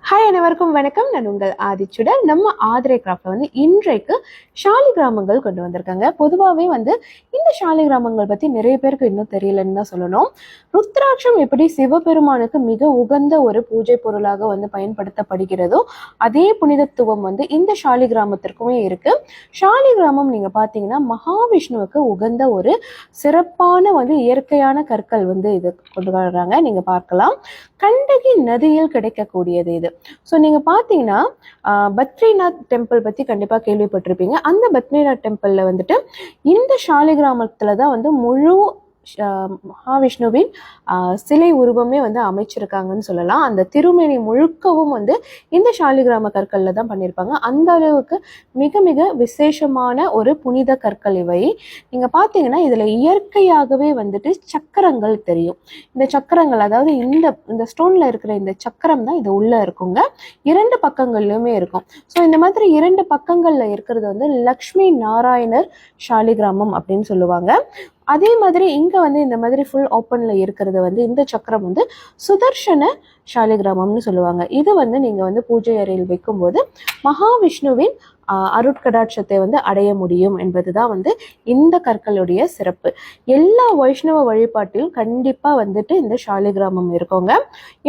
Hi அனைவருக்கும் வணக்கம். நான் உங்கள் ஆதிச்சுடர். நம்ம ஆதிரை கிராஃப்ட்ல இன்றைக்கு ஷாலி கிராமங்கள் கொண்டு வந்திருக்காங்க. பொதுவாகவே இந்த ஷாலி கிராமங்கள் பற்றி நிறைய பேருக்கு இன்னும் தெரியலன்னு தான் சொல்லணும். ருத்ராட்சம் எப்படி சிவபெருமானுக்கு மிக உகந்த ஒரு பூஜை பொருளாக பயன்படுத்தப்படுகிறதோ அதே புனிதத்துவம் இந்த ஷாலி கிராமத்திற்குமே இருக்கு. ஷாலி கிராமம் நீங்க பார்த்தீங்கன்னா மகாவிஷ்ணுவுக்கு உகந்த ஒரு சிறப்பான இயற்கையான கற்கள் இது கொண்டு வர்றாங்க. நீங்க பார்க்கலாம், கண்டகி நதியில் கிடைக்கக்கூடியது இது. ஸோ நீங்கள் பார்த்தீங்கன்னா பத்ரிநாத் டெம்பிள் பற்றி கண்டிப்பாக கேள்விப்பட்டிருப்பீங்க. அந்த பத்ரிநாத் டெம்பிளில் இந்த ஷாலி கிராமத்தில் தான் முழு மகாவிஷ்ணுவின் சிலை உருவமே அமைச்சிருக்காங்கன்னு சொல்லலாம். அந்த திருமேனி முழுக்கவும் இந்த ஷாலிகிராம கற்கள்ல தான் பண்ணியிருப்பாங்க. அந்த அளவுக்கு மிக மிக விசேஷமான ஒரு புனித கற்கள் இவை. நீங்க பாத்தீங்கன்னா இதுல இயற்கையாகவே சக்கரங்கள் தெரியும். இந்த சக்கரங்கள், அதாவது இந்த ஸ்டோன்ல இருக்கிற இந்த சக்கரம் தான் இது உள்ள இருக்குங்க. இரண்டு பக்கங்கள்லயுமே இருக்கும். ஸோ இந்த மாதிரி இரண்டு பக்கங்கள்ல இருக்கிறது லக்ஷ்மி நாராயணர் ஷாலிகிராமம் அப்படின்னு சொல்லுவாங்க. அதே மாதிரி இங்க இந்த மாதிரி ஃபுல் ஓப்பன்ல இருக்கிறது இந்த சக்கரம் சுதர்ஷன ஷாலிகிராமம்னு சொல்லுவாங்க. இது நீங்க பூஜை அறையில் வைக்கும்போது மகாவிஷ்ணுவின் அருட்கடாட்சத்தை அடைய முடியும் என்பதுதான் இந்த கற்களுடைய சிறப்பு. எல்லா வைஷ்ணவ வழிபாட்டிலும் கண்டிப்பா இந்த ஷாலிகிராமம் இருக்குங்க.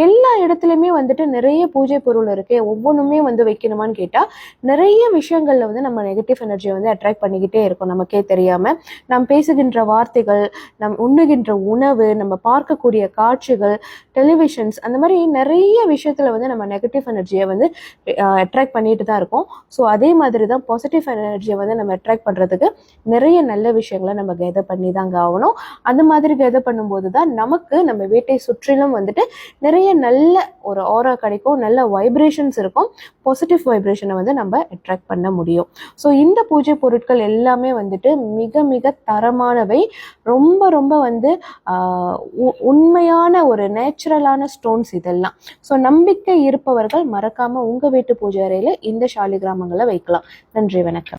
எல்லா இடத்துலயுமே நிறைய பூஜை பொருள் இருக்கு, ஒவ்வொன்றுமே வைக்கணுமான்னு கேட்டா நிறைய விஷயங்கள்ல நம்ம நெகட்டிவ் எனர்ஜியை அட்ராக்ட் பண்ணிக்கிட்டே இருக்கும். நமக்கே தெரியாம நாம் பேசுகின்ற வார்த்தைகள், நம் உண்ணுகின்ற உணவு, நம்ம பார்க்கக்கூடிய காட்சிகள், டெலிவிஷன்ஸ், அந்த மாதிரி நிறைய விஷயத்துல நம்ம நெகட்டிவ் எனர்ஜியை அட்ராக்ட் பண்ணிட்டு தான் இருக்கோம். ஸோ அதே மாதிரி தான் பாசிட்டிவ் எனர்ஜியை நம்ம அட்ராக்ட் பண்றதுக்கு நிறைய நல்ல விஷயங்களை நம்ம கெதர் பண்ணி தாங்க ஆகணும். அந்த மாதிரி கெதர் பண்ணும்போது தான் நமக்கு நம்ம வீட்டை சுற்றிலும் நிறைய நல்ல ஒரு ஆரா கிடைக்கும், நல்ல வைப்ரேஷன்ஸ் இருக்கும், பாசிட்டிவ் வைப்ரேஷனை நம்ம அட்ராக்ட் பண்ண முடியும். ஸோ இந்த பூஜை பொருட்கள் எல்லாமே மிக மிக தரமானவை. ரொம்ப ரொம்ப உண்மையான ஒரு நேச்சுரலான ஸ்டோன்ஸ் இதெல்லாம். ஸோ நம்பிக்கை இருப்பவர்கள் மறக்காம உங்க வீட்டு பூஜை அறையில இந்த ஷாலி கிராமங்களை வைக்கலாம். நன்றி, வணக்கம்.